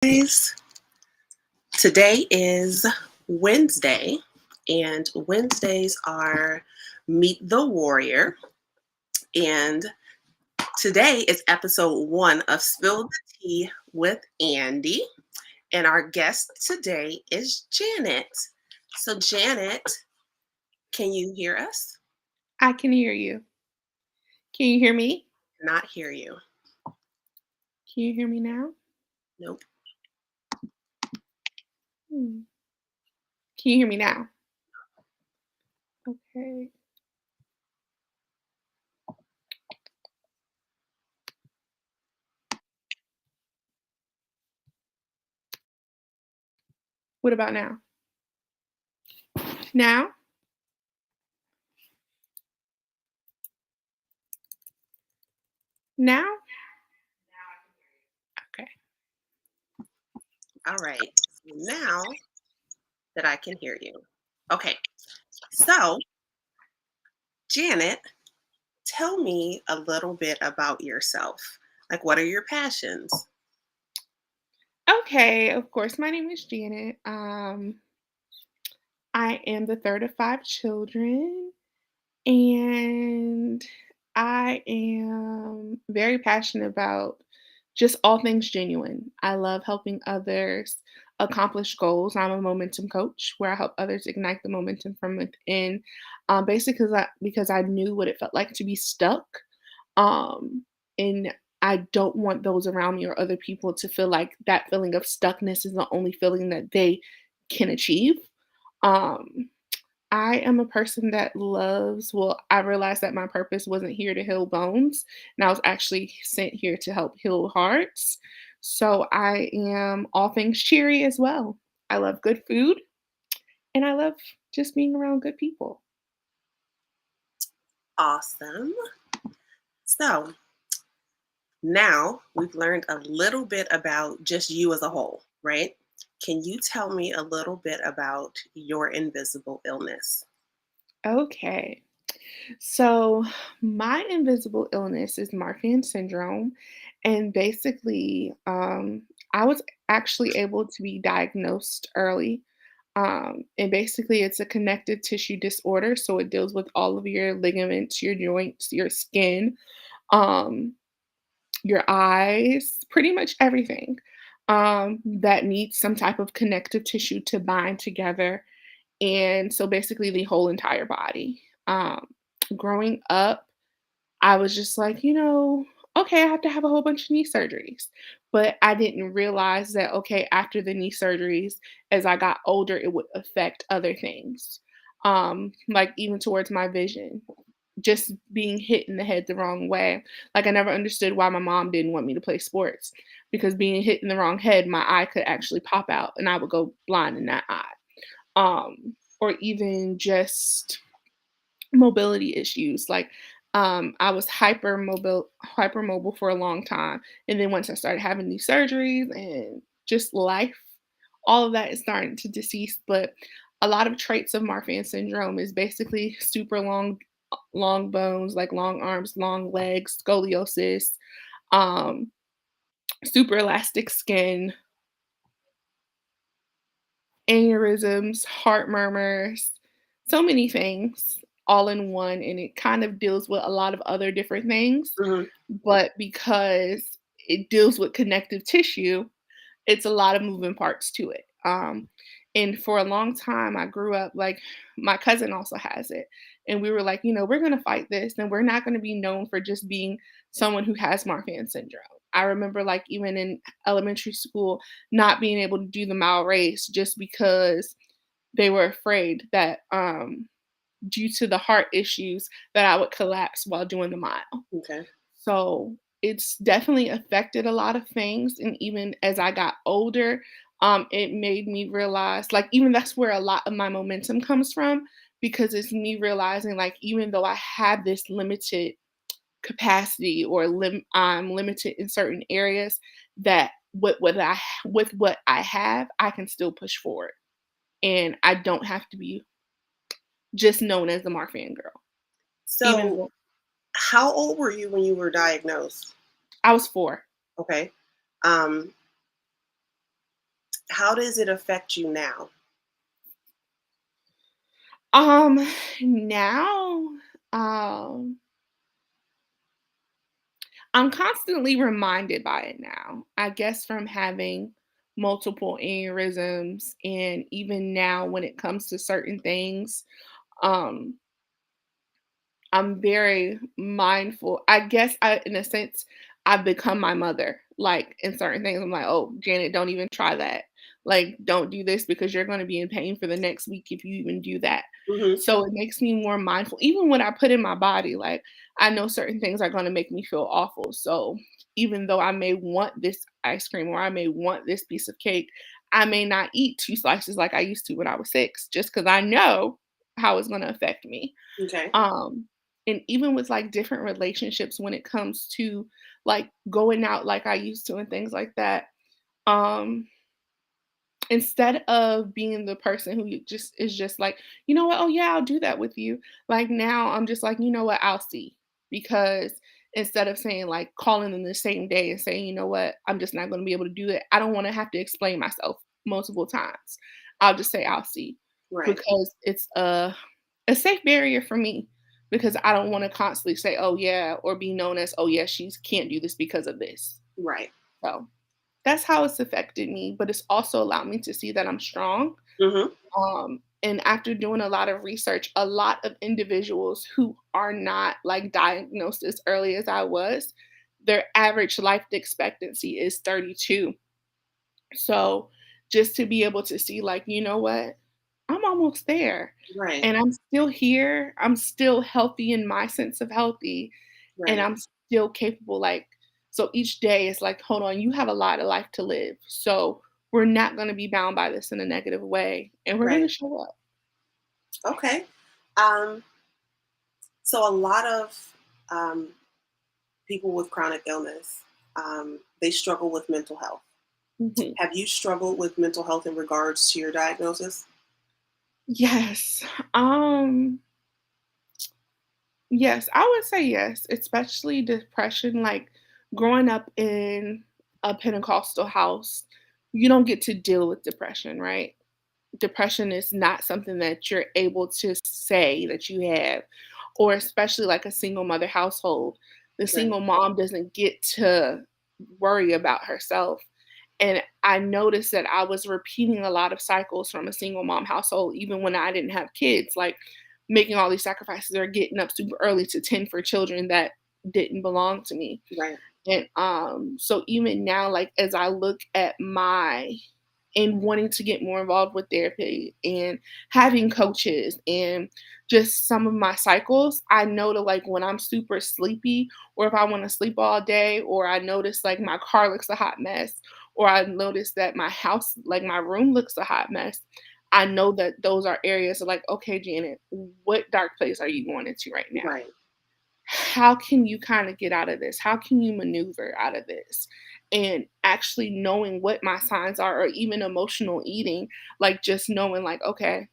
Guys, today is Wednesday, and Wednesdays are Meet the Warrior. And today is episode 1 of Spill the Tea with Andy. And our guest today is Janet. So, Janet, can you hear us? I can hear you. Can you hear me? Not hear you. Can you hear me now? Nope. Hmm. Can you hear me now? Okay. What about now? Now? Now? Okay. All right. So now that I can hear you. Okay. So, Janet, tell me a little bit about yourself. Like, what are your passions? Okay, of course, my name is Janet. I am the third of 5 children, and I am very passionate about just all things genuine. I love helping others accomplish goals. I'm a momentum coach where I help others ignite the momentum from within, basically because I knew what it felt like to be stuck. Um, and I don't want those around me or other people to feel like that feeling of stuckness is the only feeling that they can achieve. Um, I am a person that I realized that my purpose wasn't here to heal bones, and I was actually sent here to help heal hearts. So I am all things cheery as well. I love good food, and I love just being around good people. Awesome. So now we've learned a little bit about just you as a whole, right? Can you tell me a little bit about your invisible illness? Okay. So, my invisible illness is Marfan syndrome. And basically, I was actually able to be diagnosed early. And basically, it's a connective tissue disorder. So, it deals with all of your ligaments, your joints, your skin, um, your eyes, pretty much everything that needs some type of connective tissue to bind together, and so basically the whole entire body. Growing up, I was just like, okay, I have to have a whole bunch of knee surgeries. But I didn't realize that, okay, after the knee surgeries, as I got older, it would affect other things. Like even towards my vision, just being hit in the head the wrong way. Like I never understood why my mom didn't want me to play sports because being hit in the wrong head, my eye could actually pop out and I would go blind in that eye. Or even just mobility issues. Like I was hypermobile for a long time. And then once I started having these surgeries and just life, all of that is starting to decease. But a lot of traits of Marfan syndrome is basically super long bones, like long arms, long legs, scoliosis, um, super elastic skin, aneurysms, heart murmurs, so many things all in one. And it kind of deals with a lot of other different things. Hmm. But because it deals with connective tissue, it's a lot of moving parts to it. And for a long time, I grew up like my cousin also has it. And we were like, we're going to fight this and we're not going to be known for just being someone who has Marfan syndrome. I remember, like, even in elementary school, not being able to do the mile race just because they were afraid that, due to the heart issues, that I would collapse while doing the mile. Okay. So it's definitely affected a lot of things. And even as I got older, it made me realize, like, even that's where a lot of my momentum comes from, because it's me realizing, like, even though I have this limited capacity or I'm limited in certain areas, that with what I have, I can still push forward. And I don't have to be just known as the Marfan girl, even So, though how old were you when you were diagnosed? I was 4. Okay. Um, How does it affect you now? Um, now, um, I'm constantly reminded by it now. I guess from having multiple aneurysms, and even now when it comes to certain things, um, I'm very mindful. I guess in a sense, I've become my mother. Like in certain things, I'm like, oh, Janet, don't even try that. Like, don't do this because you're going to be in pain for the next week if you even do that. Mhm. So it makes me more mindful. Even when I put in my body, like, I know certain things are going to make me feel awful. So even though I may want this ice cream or I may want this piece of cake, I may not eat 2 slices like I used to when I was 6, just because I know how it's going to affect me. Okay. Um, and even with, like, different relationships when it comes to, like, going out like I used to and things like that, um, instead of being the person who you just is just like, "You know what? Oh, yeah, I'll do that with you." Like, now I'm just like, "You know what? I'll see." Because instead of saying, like, calling them the same day and saying, "You know what? I'm just not gonna be able to do it." I don't wanna have to explain myself multiple times. I'll just say, "I'll see." Right. Because it's a safe barrier for me because I don't wanna constantly say, "Oh, yeah," or be known as, "Oh, yeah, she's can't do this because of this." Right. So that's how it's affected me, but it's also allowed me to see that I'm strong. Mhm. And after doing a lot of research, a lot of individuals who are not like diagnosed as early as I was, their average life expectancy is 32. So just to be able to see, like, you know what? I'm almost there. Right. And I'm still here. I'm still healthy in my sense of healthy. And Right. I'm still capable, like, so each day is like, hold on, you have a lot of life to live. So we're not going to be bound by this in a negative way. And we're going to Right. show up. Okay. Um, so a lot of um, people with chronic illness, they struggle with mental health. Mhm. Have you struggled with mental health in regards to your diagnosis? Yes. Um, yes, I would say yes, especially depression. Like growing up in a Pentecostal house, you don't get to deal with depression, right? Depression is not something that you're able to say that you have, or especially like a single mother household. The Right. single mom doesn't get to worry about herself. And I noticed that I was repeating a lot of cycles from a single mom household, even when I didn't have kids, like making all these sacrifices or getting up super early to tend for children that didn't belong to me. Right. And so even now, like as I look at my and wanting to get more involved with therapy and having coaches and just some of my cycles, I know to like when I'm super sleepy or if I want to sleep all day or I notice like my car looks a hot mess or I notice that my house, like my room looks a hot mess. I know that those are areas of like, okay, Janet, what dark place are you going into right now? Right. How can you kind of get out of this? How can you maneuver out of this? And actually knowing what my signs are, or even emotional eating, like just knowing, like, okay,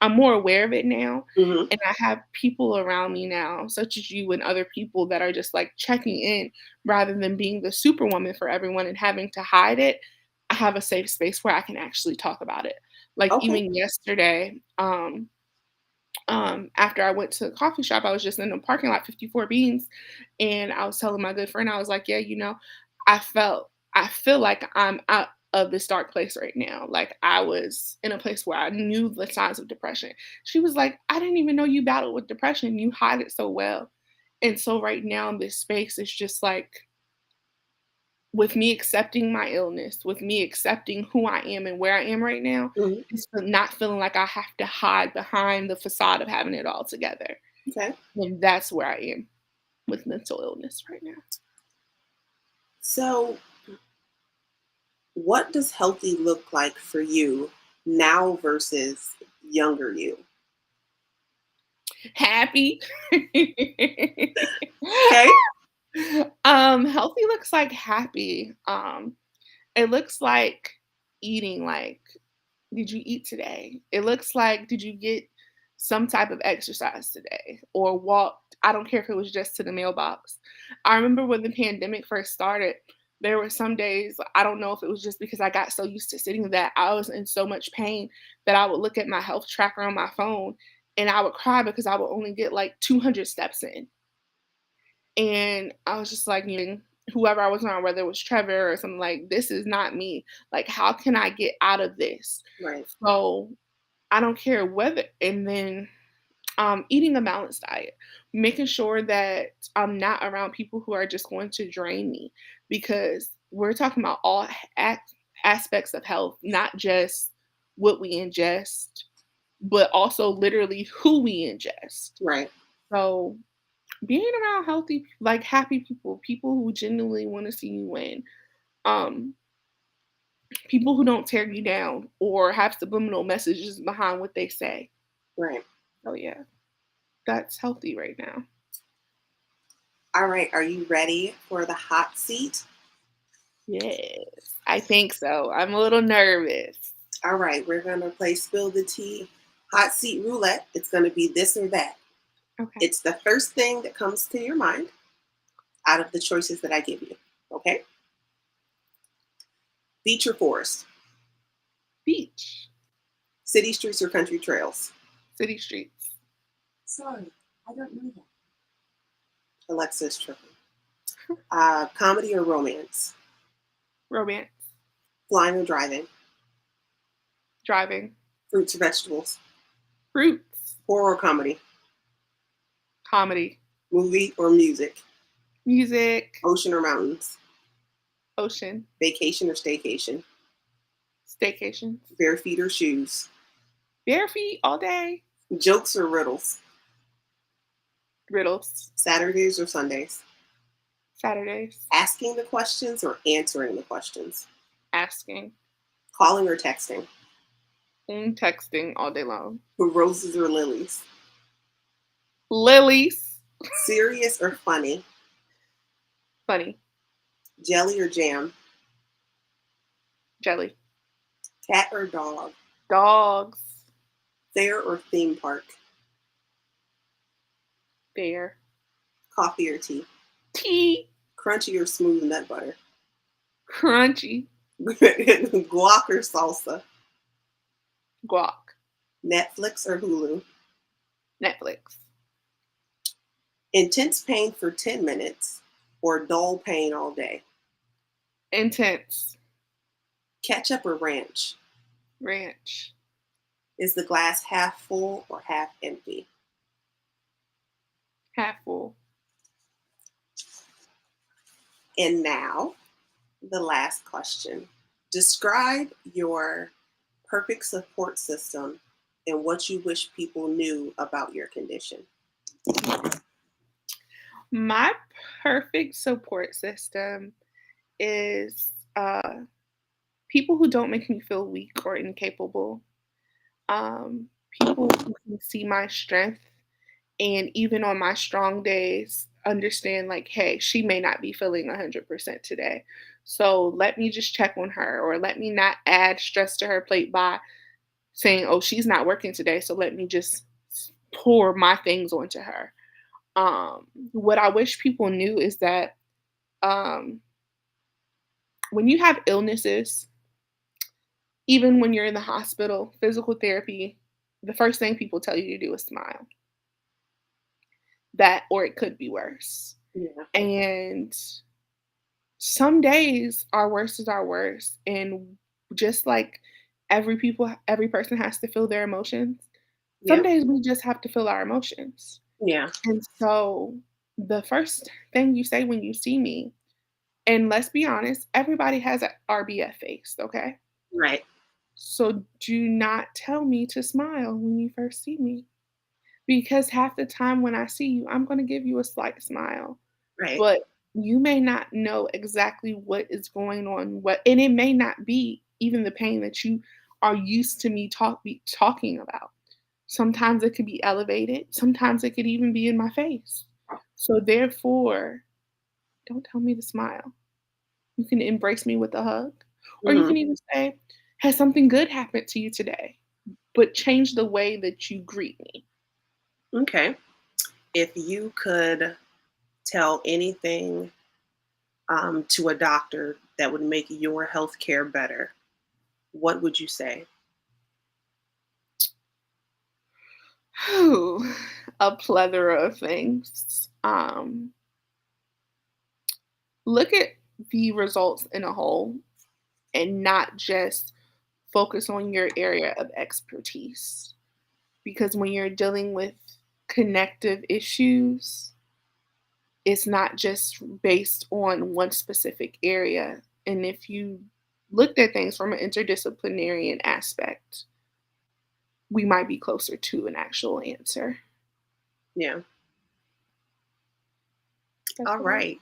I'm more aware of it now. Hmm. And I have people around me now, such as you and other people that are just like checking in rather than being the superwoman for everyone and having to hide it. I have a safe space where I can actually talk about it. Like Okay. even yesterday, after I went to the coffee shop, I was just in the parking lot, 54 Beans, and I was telling my good friend, I was like, "Yeah, I feel like I'm out of this dark place right now. Like I was in a place where I knew the signs of depression." She was like, "I didn't even know you battled with depression. You hide it so well." And so right now in this space, it's just like with me accepting my illness, with me accepting who I am and where I am right now, Hmm. it's not feeling like I have to hide behind the facade of having it all together. Okay. And that's where I am with mental illness right now. So, what does healthy look like for you now versus younger you? Happy. Okay. Healthy looks like happy. It looks like eating like, did you eat today? It looks like, did you get some type of exercise today or walked? I don't care if it was just to the mailbox. I remember when the pandemic first started, There were some days, I don't know if it was just because I got so used to sitting that I was in so much pain that I would look at my health tracker on my phone and I would cry because I would only get like 200 steps in. And I was just like, whoever I was on, whether it was Trevor or something, like, this is not me. Like, how can I get out of this? Right. So I don't care whether, and then eating a balanced diet, making sure that I'm not around people who are just going to drain me because we're talking about all aspects of health, not just what we ingest, but also literally who we ingest. Right. So being around healthy, like happy people, people who genuinely want to see you win, um, people who don't tear you down or have subliminal messages behind what they say. Right. So yeah, that's healthy right now. All right. Are you ready for the hot seat? Yes, I think so. I'm a little nervous. All right. We're going to play Spill the Tea hot seat roulette. It's going to be this or that. Okay. It's the first thing that comes to your mind out of the choices that I give you. Okay. Beach or forest? Beach, City streets or country trails? city streets, Sorry, I don't know that. Alexa's tripping. Comedy or romance? romance, Flying or driving? driving, Fruits or vegetables? fruits, Horror or comedy? comedy, Movie or music? music, Ocean or mountains? ocean, Vacation or staycation? staycations, Bare feet or shoes? bare feet all day, Jokes or riddles? riddles, Saturdays or Sundays? Saturdays, Asking the questions or answering the questions? asking, Calling or texting? and texting all day long. Roses or lilies? Lilies, Serious or funny? funny, Jelly or jam? jelly, Cat or dog? dogs, Fair or theme park? bear, Coffee or tea? tea, Crunchy or smooth nut butter? crunchy, Guac or salsa? guac, Netflix or Hulu? Netflix, Intense pain for 10 minutes or dull pain all day? intense, Ketchup or ranch? ranch, Is the glass half full or half empty? half full, And now, the last question. Describe your perfect support system and what you wish people knew about your condition. My perfect support system is people who don't make me feel weak or incapable. Um, People who can see my strength and even on my strong days, understand like, hey, she may not be feeling 100% today. So let me just check on her, or let me not add stress to her plate by saying, oh, she's not working today. So let me just pour my things onto her. What I wish people knew is that um, when you have illnesses, even when you're in the hospital, physical therapy, the first thing people tell you to do is smile. That, or it could be worse. Yeah. And some days our worst is our worst. And just like every person has to feel their emotions, some Yeah. days we just have to feel our emotions. Yeah. And so the first thing you say when you see me, and let's be honest, everybody has a RBF face, okay? Right. So do not tell me to smile when you first see me. Because half the time when I see you, I'm going to give you a slight smile, Right. but you may not know exactly what is going on. And it may not be even the pain that you are used to me talking about. Sometimes it could be elevated. Sometimes it could even be in my face. So therefore, don't tell me to smile. You can embrace me with a hug, or you Hmm. can even say, "Has something good happened to you today?" But change the way that you greet me. Okay. If you could tell anything to a doctor that would make your healthcare better, what would you say? Whew, a plethora of things. Look at the results in a whole and not just focus on your area of expertise. Because when you're dealing with connective issues, it's not just based on one specific area. And if you looked at things from an interdisciplinary aspect, we might be closer to an actual answer. Yeah. That's All what I right.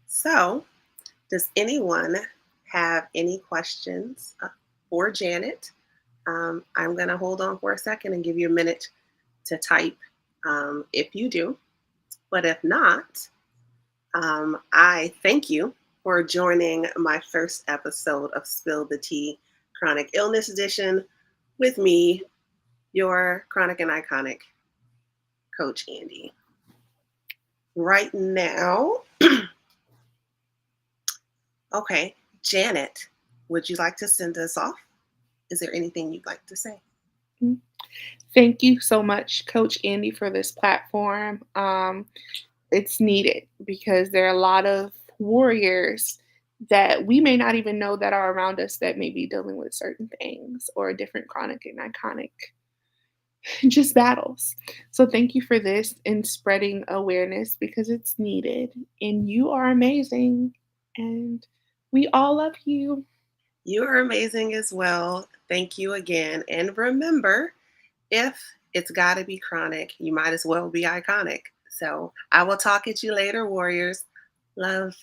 So, does anyone have any questions for Janet? I'm going to hold on for a second and give you a minute to type if you do. But if not, I thank you for joining my first episode of Spill the Tea Chronic Illness Edition with me, your chronic and iconic Coach Andy. Right now, okay, Janet, would you like to send us off? Is there anything you'd like to say? Mm. Thank you so much, Coach Andy, for this platform. It's needed because there are a lot of warriors that we may not even know that are around us that may be dealing with certain things or different chronic and iconic just battles. So thank you for this and spreading awareness because it's needed. And you are amazing. And we all love you. You are amazing as well. Thank you again. And remember, if it's got to be chronic, you might as well be iconic. So I will talk at you later, warriors. Love.